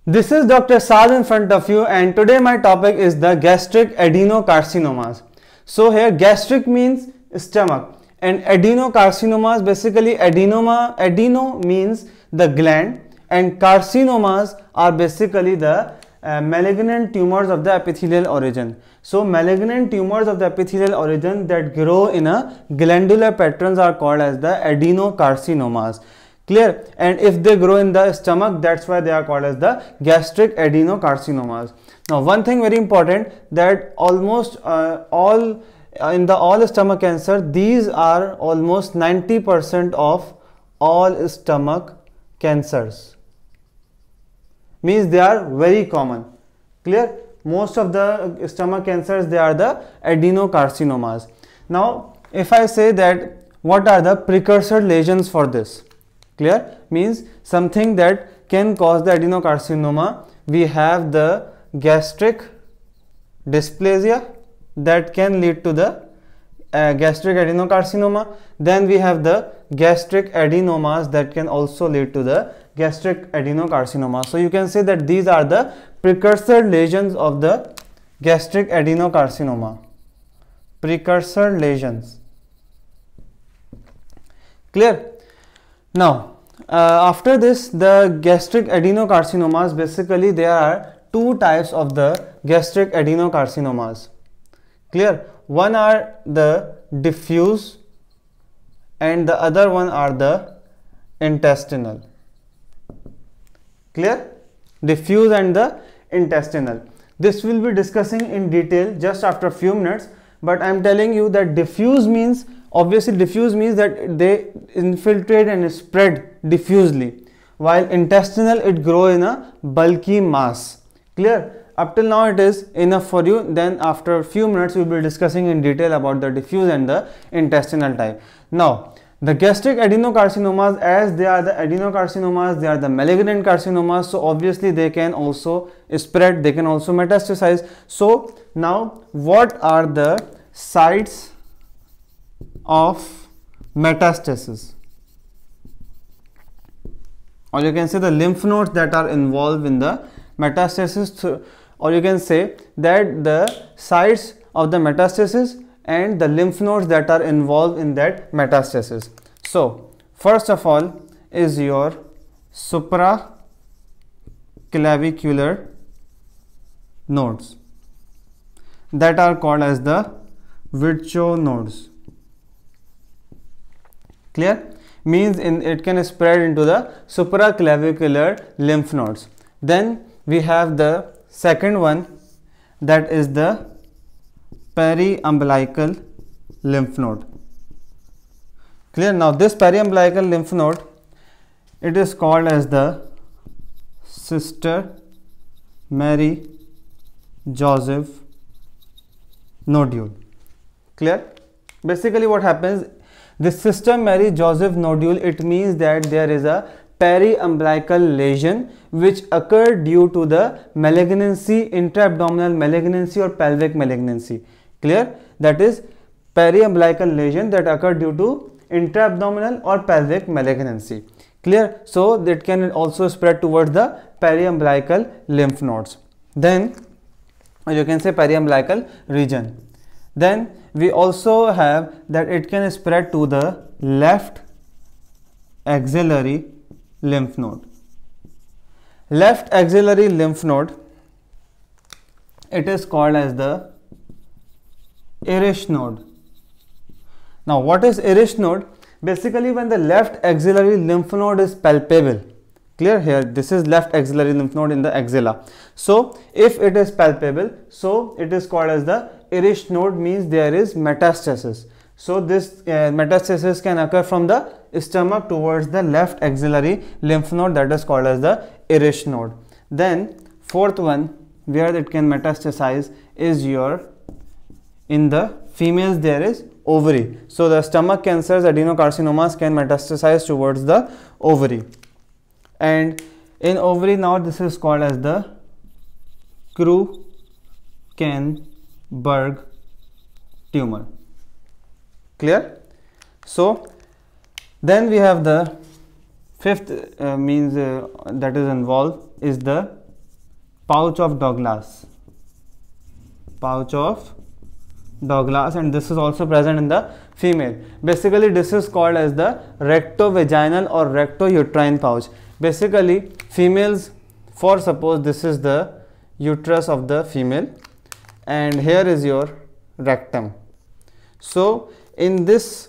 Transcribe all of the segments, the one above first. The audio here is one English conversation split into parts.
This is Dr. Saad in front of you, and today my topic is the gastric adenocarcinomas. So here gastric means stomach and adenocarcinomas, basically adeno means the gland and carcinomas are basically the malignant tumors of the epithelial origin. So malignant tumors of the epithelial origin that grow in a glandular patterns are called as the adenocarcinomas. Clear? And if they grow in the stomach, that's why they are called as the gastric adenocarcinomas. Now one thing very important, that almost all stomach cancer, these are almost 90% of all stomach cancers, means they are very common. Clear? Most of the stomach cancers, they are the adenocarcinomas. Now if I say that what are the precursor lesions for this? Clear? Means something that can cause the adenocarcinoma. We have the gastric dysplasia that can lead to the gastric adenocarcinoma. Then we have the gastric adenomas that can also lead to the gastric adenocarcinoma. So you can say that these are the precursor lesions of the gastric adenocarcinoma. Precursor lesions. Clear? Now after this, the gastric adenocarcinomas, basically there are two types of the gastric adenocarcinomas. Clear? One are the diffuse and the other one are the intestinal. Clear? Diffuse and the intestinal. This will be discussing in detail just after a few minutes, but I am telling you that diffuse means, obviously diffuse means that they infiltrate and spread diffusely, while intestinal it grow in a bulky mass. Clear? Up till now it is enough for you. Then after a few minutes we will be discussing in detail about the diffuse and the intestinal type. Now the gastric adenocarcinomas, as they are the adenocarcinomas, they are the malignant carcinomas, so obviously they can also spread, they can also metastasize. So now what are the sites of metastasis, or you can say the lymph nodes that are involved in the metastasis, or you can say that the sites of the metastasis and the lymph nodes that are involved in that metastasis. So first of all is your supraclavicular nodes that are called as the Virchow nodes. Clear? Means it can spread into the supraclavicular lymph nodes. Then we have the second one, that is the periumbilical lymph node. Clear? Now this periumbilical lymph node, it is called as the Sister Mary Joseph nodule. Clear? Basically what happens, this Sister Mary Joseph nodule, it means that there is a periumbilical lesion which occurred due to the malignancy, intra-abdominal malignancy or pelvic malignancy. Clear? That is periumbilical lesion that occurred due to intra-abdominal or pelvic malignancy. Clear? So that can also spread towards the periumbilical lymph nodes. Then you can say periumbilical region. Then we also have that it can spread to the left axillary lymph node. Left axillary lymph node, it is called as the Irish node. Now what is Irish node? Basically when the left axillary lymph node is palpable. Clear? Here this is left axillary lymph node in the axilla. So if it is palpable, so it is called as the Irish node, means there is metastasis. So this metastasis can occur from the stomach towards the left axillary lymph node, that is called as the Irish node. Then fourth one where it can metastasize is your, in the females there is ovary. So the stomach cancers, adenocarcinomas can metastasize towards the ovary, and in ovary now this is called as the Krukenberg tumor. Clear? So then we have the fifth that is involved is the pouch of Douglas. Pouch of Douglas, and this is also present in the female. Basically, this is called as the rectovaginal or rectouterine pouch. Basically, females, for suppose this is the uterus of the female, and here is your rectum. So, in this,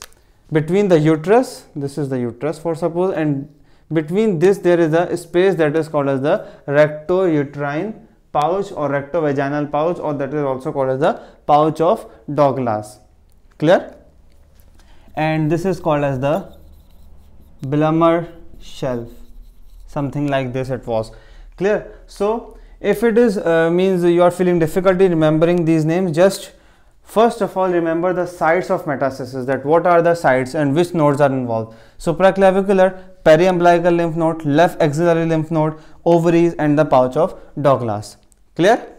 between the uterus, this is the uterus for suppose, and between this there is a space that is called as the rectouterine pouch or rectovaginal pouch, or that is also called as the pouch of Douglas. Clear? And this is called as the Blummer shelf, something like this it was. Clear? So if it is means you are feeling difficulty remembering these names, just first of all remember the sites of metastasis, that what are the sites and which nodes are involved. Supraclavicular, periumbilical lymph node, left axillary lymph node, ovaries, and the pouch of Douglas. Clear?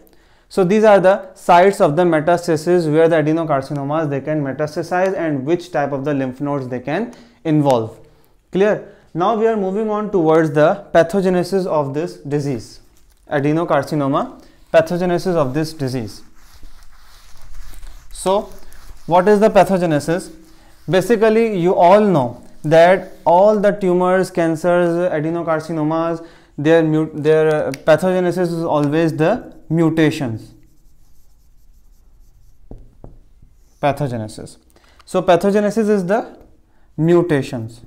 So these are the sites of the metastasis where the adenocarcinomas they can metastasize and which type of the lymph nodes they can involve. Clear? Now we are moving on towards the pathogenesis of this disease, adenocarcinoma, pathogenesis of this disease. So what is the pathogenesis? Basically, you all know that all the tumors, cancers, adenocarcinomas, their pathogenesis is always the mutations. Pathogenesis. So pathogenesis is the mutations.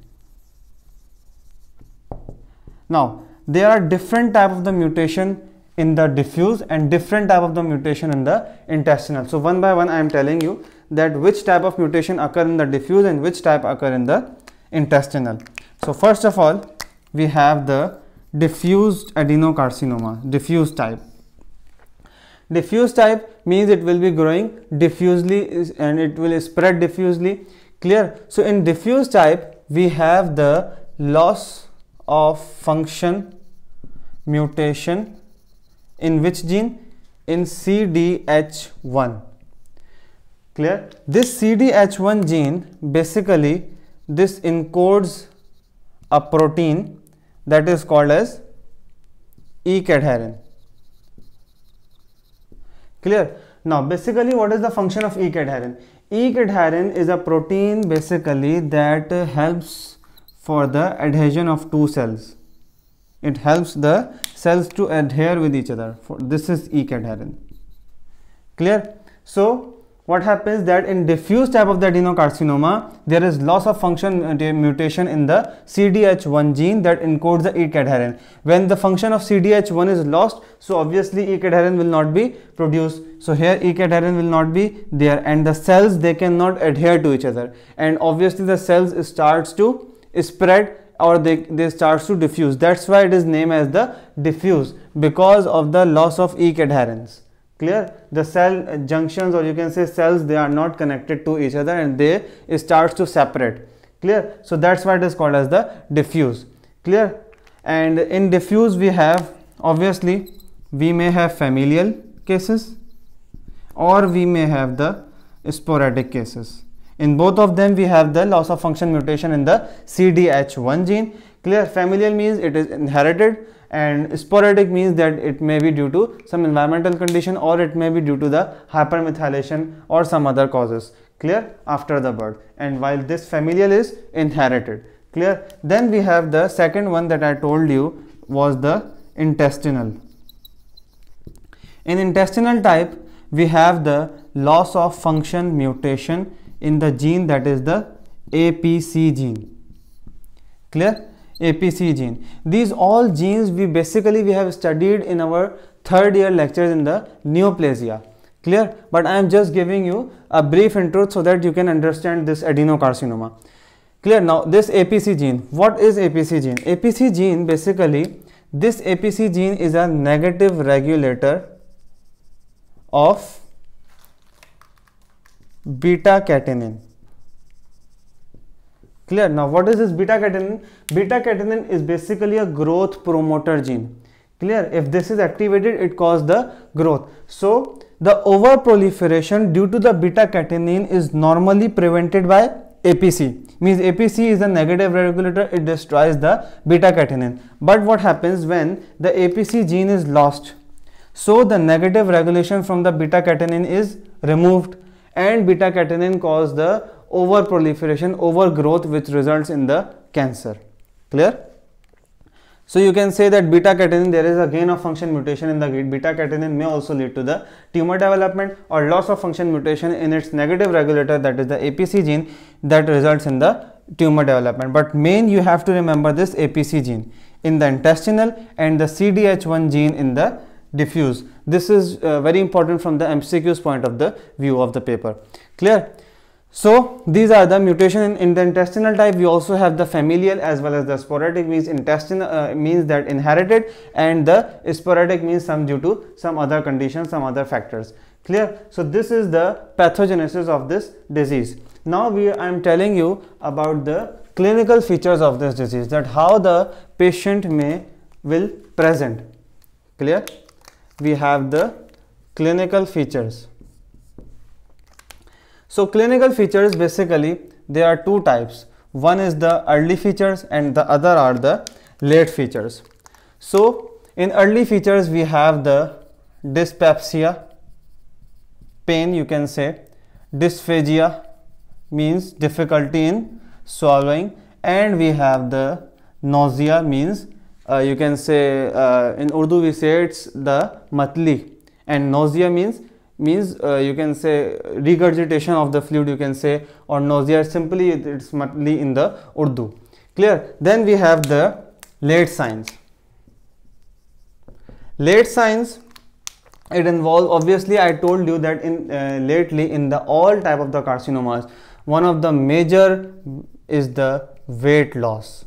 Now there are different type of the mutation in the diffuse and different type of the mutation in the intestinal. So one by one I am telling you that which type of mutation occur in the diffuse and which type occur in the intestinal. So first of all we have the diffused adenocarcinoma, diffuse type. Diffuse type means it will be growing diffusely and it will spread diffusely. Clear? So in diffuse type we have the loss of function mutation in which gene? In CDH1. Clear? This CDH1 gene, basically this encodes a protein that is called as E-cadherin. Clear? Now basically what is the function of E-cadherin? E-cadherin is a protein basically that helps for the adhesion of two cells. It helps the cells to adhere with each other. This is E-cadherin. Clear? So what happens that in diffuse type of the adenocarcinoma there is loss of function mutation in the CDH1 gene that encodes the E-cadherin. When the function of CDH1 is lost, so obviously E-cadherin will not be produced. So here E-cadherin will not be there and the cells they cannot adhere to each other, and obviously the cells starts to spread or they starts to diffuse. That's why it is named as the diffuse, because of the loss of E-cadherins. Clear? The cell junctions, or you can say cells, they are not connected to each other and they starts to separate. Clear? So that's why it is called as the diffuse. Clear? And in diffuse we have, obviously we may have familial cases or we may have the sporadic cases. In both of them we have the loss of function mutation in the CDH1 gene. Clear? Familial means it is inherited, and sporadic means that it may be due to some environmental condition or it may be due to the hypermethylation or some other causes. Clear? After the birth. And while this familial is inherited. Clear? Then we have the second one that I told you was the intestinal. In intestinal type we have the loss of function mutation in the gene that is the APC gene. Clear? APC gene. These all genes we have studied in our third year lectures in the neoplasia. Clear? But I am just giving you a brief intro so that you can understand this adenocarcinoma. Clear? Now this APC gene, what is APC gene? APC gene, basically this APC gene is a negative regulator of beta catenin. Clear? Now what is this beta catenin? Beta catenin is basically a growth promoter gene. Clear? If this is activated, it causes the growth. So the overproliferation due to the beta catenin is normally prevented by APC. Means APC is a negative regulator, it destroys the beta catenin. But what happens when the APC gene is lost? So the negative regulation from the beta catenin is removed, and beta catenin cause the over proliferation, overgrowth, which results in the cancer. Clear? So you can say that beta catenin, there is a gain of function mutation in the beta catenin may also lead to the tumor development, or loss of function mutation in its negative regulator, that is the APC gene, that results in the tumor development. But main you have to remember this APC gene in the intestinal and the CDH1 gene in the diffuse. This is very important from the MCQ's point of the view of the paper. Clear? So these are the mutation in the intestinal type. We also have the familial as well as the sporadic, means intestinal means that inherited, and the sporadic means some due to some other conditions, some other factors. Clear? So this is the pathogenesis of this disease. Now I am telling you about the clinical features of this disease, that how the patient will present. Clear? We have the clinical features. So clinical features, basically there are two types. One is the early features and the other are the late features. So in early features we have the dyspepsia, pain you can say, dysphagia means difficulty in swallowing, and we have the nausea, means you can say in Urdu we say it's the matli, and nausea means you can say regurgitation of the fluid, you can say, or nausea, simply it's matli in the Urdu. Clear? Then we have the late signs. Late signs, it involves, obviously I told you that in lately in the all type of the carcinomas, one of the major is the weight loss.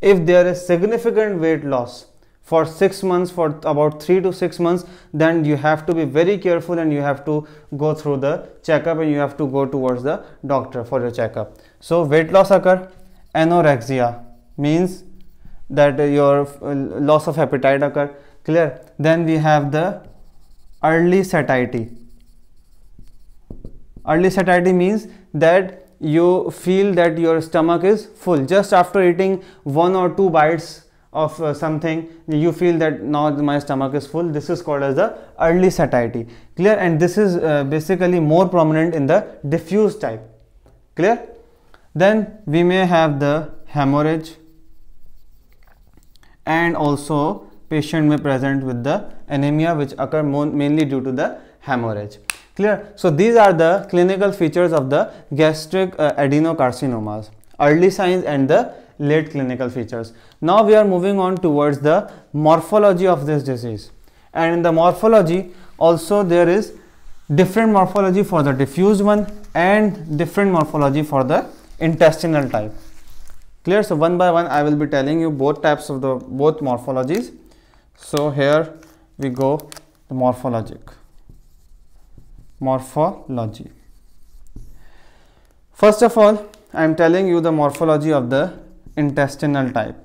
If there is significant weight loss for 6 months, for about 3 to 6 months, then you have to be very careful and you have to go through the checkup and you have to go towards the doctor for your checkup. So weight loss occur. Anorexia means that your loss of appetite occur. Clear? Then we have the early satiety. Early satiety means that you feel that your stomach is full just after eating 1 or 2 bites of something, you feel that now my stomach is full. This is called as the early satiety. Clear? And this is basically more prominent in the diffuse type. Clear? Then we may have the hemorrhage, and also patient may present with the anemia, which occur mainly due to the hemorrhage. Clear? So these are the clinical features of the gastric adenocarcinomas, early signs and the late clinical features. Now we are moving on towards the morphology of this disease, and in the morphology also there is different morphology for the diffuse one and different morphology for the intestinal type. Clear? So one by one I will be telling you both types of the both morphologies. So here we go, the morphology. First of all, I am telling you the morphology of the intestinal type.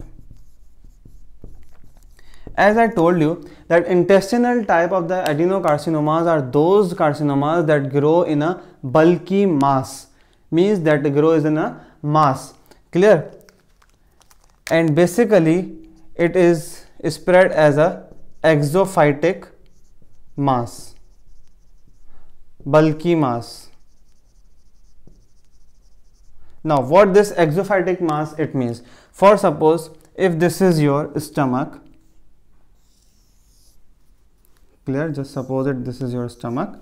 As I told you that intestinal type of the adenocarcinomas are those carcinomas that grow in a bulky mass, means that grows in a mass. Clear? And basically it is spread as a exophytic mass, bulky mass. Now what this exophytic mass it means, for suppose if this is your stomach, clear, just suppose that this is your stomach,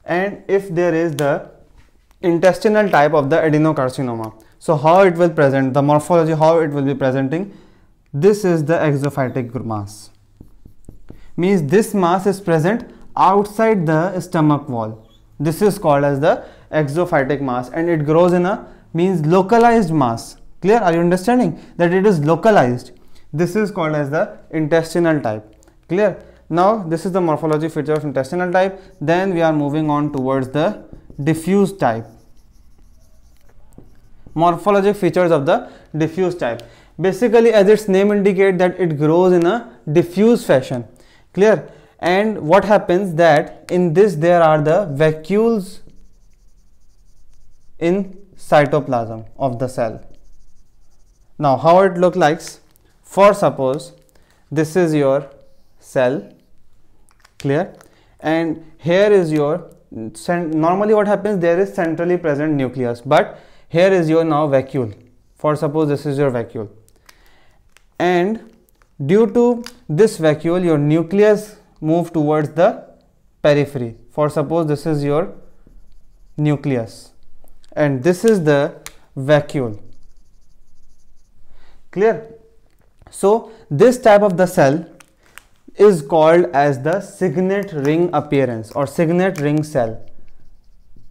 and if there is the intestinal type of the adenocarcinoma, so how it will present, the morphology, how it will be presenting, this is the exophytic mass, means this mass is present outside the stomach wall. This is called as the exophytic mass, and it grows in a means localized mass. Clear? Are you understanding that it is localized? This is called as the intestinal type. Clear? Now this is the morphology feature of intestinal type. Then we are moving on towards the diffuse type. Morphologic features of the diffuse type. Basically, as its name indicates, that it grows in a diffuse fashion. Clear? And what happens that in this there are the vacuoles in cytoplasm of the cell. Now how it look like? For suppose this is your cell, Clear? And here is your, normally what happens, there is centrally present nucleus, but here is your now vacuole. For suppose this is your vacuole, and due to this vacuole your nucleus move towards the periphery. For suppose this is your nucleus and this is the vacuole. Clear? So this type of the cell is called as the signet ring appearance or signet ring cell.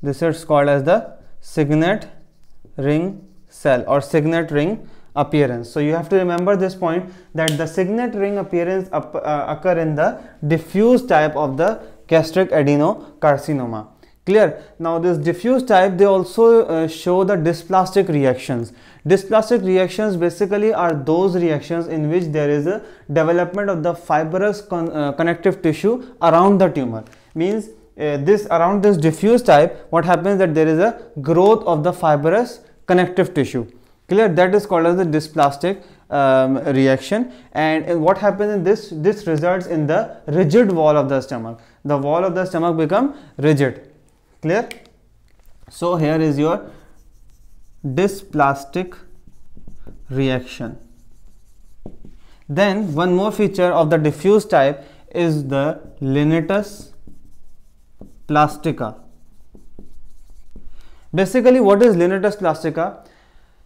This is called as the signet ring cell or signet ring appearance. So you have to remember this point, that the signet ring appearance occur in the diffuse type of the gastric adenocarcinoma. Clear? Now this diffuse type, they also show the dysplastic reactions. Dysplastic reactions basically are those reactions in which there is a development of the fibrous connective tissue around the tumor. Means around this diffuse type, what happens that there is a growth of the fibrous connective tissue. Clear? That is called as the dysplastic reaction. And what happens in this results in the rigid wall of the stomach. The wall of the stomach become rigid. Clear? So here is your dysplastic reaction. Then one more feature of the diffuse type is the lenitus plastica. Basically, what is lenitus plastica?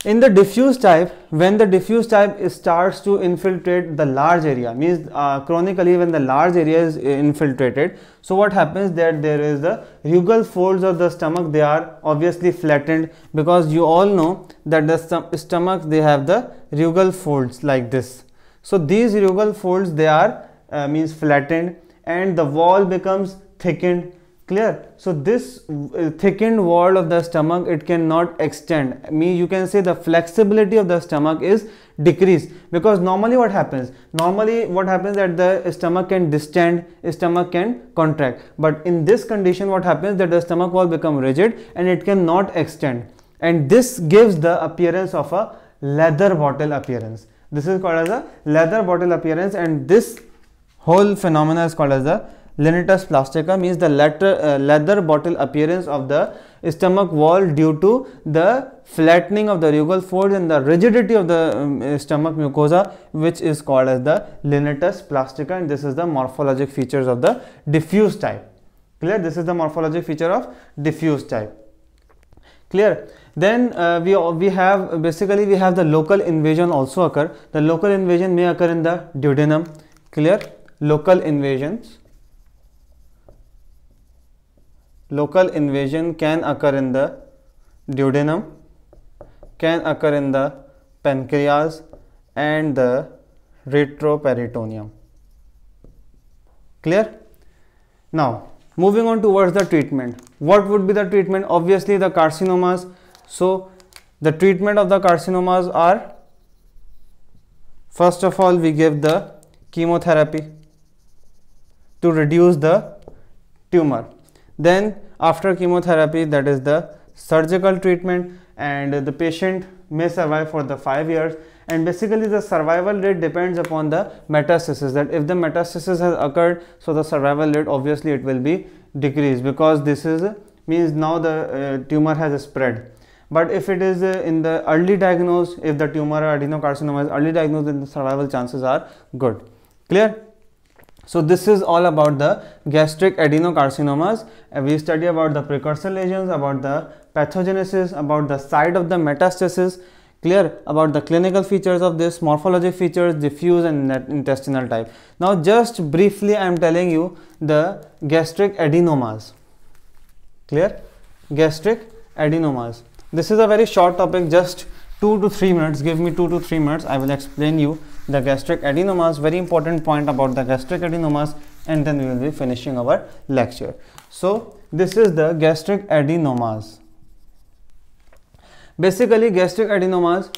In the diffuse type, when the diffuse type starts to infiltrate the large area, means chronically when the large area is infiltrated, so what happens that there is the rugal folds of the stomach, they are obviously flattened, because you all know that the stomach, they have the rugal folds like this. So these rugal folds, they are means flattened and the wall becomes thickened. Clear? So this thickened wall of the stomach, it cannot extend. You can say the flexibility of the stomach is decreased, because normally what happens that the stomach can distend, stomach can contract, but in this condition what happens that the stomach wall become rigid and it cannot extend, and this gives the appearance of a leather bottle appearance. This is called as a leather bottle appearance, and this whole phenomena is called as the lenitus plastica, means the leather bottle appearance of the stomach wall due to the flattening of the rugal folds and the rigidity of the stomach mucosa, which is called as the lenitus plastica, and this is the morphologic features of the diffuse type. Clear? This is the morphologic feature of diffuse type. Clear? Then we have the local invasion also occur. The local invasion may occur in the duodenum. Clear? Local invasion can occur in the duodenum, can occur in the pancreas and the retroperitoneum. Clear? Now moving on towards the treatment. What would be the treatment? Obviously the carcinomas. So the treatment of the carcinomas are, first of all, we give the chemotherapy to reduce the tumor. Then after chemotherapy, that is the surgical treatment, and the patient may survive for the 5 years. And basically the survival rate depends upon the metastasis, that if the metastasis has occurred, so the survival rate obviously it will be decreased, because this is means now the tumor has spread. But if it is in the early diagnosed, if the tumor or adenocarcinoma is early diagnosed, then the survival chances are good. Clear? So this is all about the gastric adenocarcinomas. We study about the precursor lesions, about the pathogenesis, about the site of the metastasis. Clear? About the clinical features of this, morphologic features, diffuse and intestinal type. Now just briefly I am telling you the gastric adenomas. Clear? Gastric adenomas. This is a very short topic, just 2 to 3 minutes. Give me 2 to 3 minutes. I will explain you the gastric adenomas, very important point about the gastric adenomas, and then we will be finishing our lecture. So this is the gastric adenomas. Basically gastric adenomas,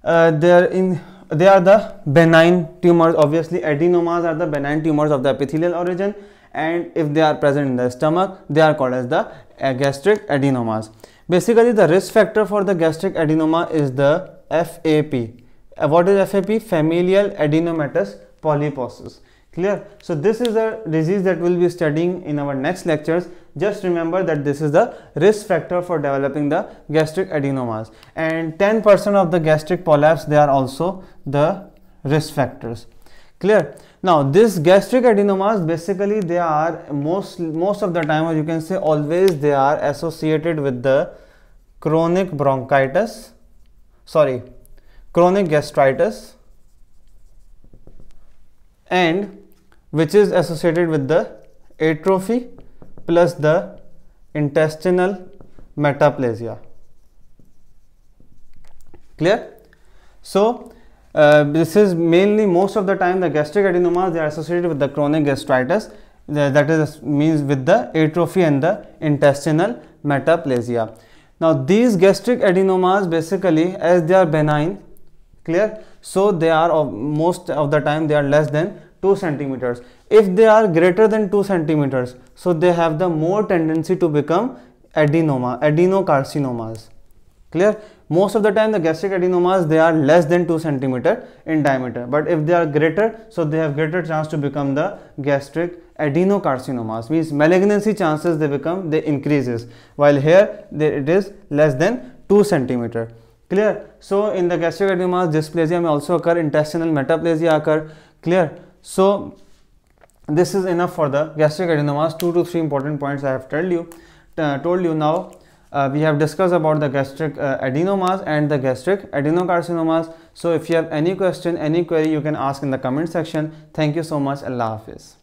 they are the benign tumors. Obviously adenomas are the benign tumors of the epithelial origin, and if they are present in the stomach, they are called as the gastric adenomas. Basically the risk factor for the gastric adenoma is the FAP. What is FAP? Familial adenomatous polyposis. Clear? So this is a disease that we'll be studying in our next lectures. Just remember that this is the risk factor for developing the gastric adenomas, and 10% of the gastric polyps, they are also the risk factors. Clear? Now this gastric adenomas, basically they are most of the time, or you can say always, they are associated with the chronic gastritis, and which is associated with the atrophy plus the intestinal metaplasia. Clear? So this is mainly, most of the time, the gastric adenomas, they are associated with the chronic gastritis, that is means with the atrophy and the intestinal metaplasia. Now these gastric adenomas, basically, as they are benign, clear, so they are most of the time they are less than 2 centimeters. If they are greater than 2 centimeters, so they have the more tendency to become adenocarcinomas. Clear? Most of the time the gastric adenomas, they are less than 2 centimeter in diameter, but if they are greater, so they have greater chance to become the gastric adenocarcinomas, means malignancy chances they increases, while here it is less than 2 centimeter. Clear? So in the gastric adenomas, dysplasia may also occur, intestinal metaplasia occur. Clear? So this is enough for the gastric adenomas. 2 to 3 important points I have told you. Now we have discussed about the gastric adenomas and the gastric adenocarcinomas. So if you have any question, any query, you can ask in the comment section. Thank you so much. Allah Hafiz.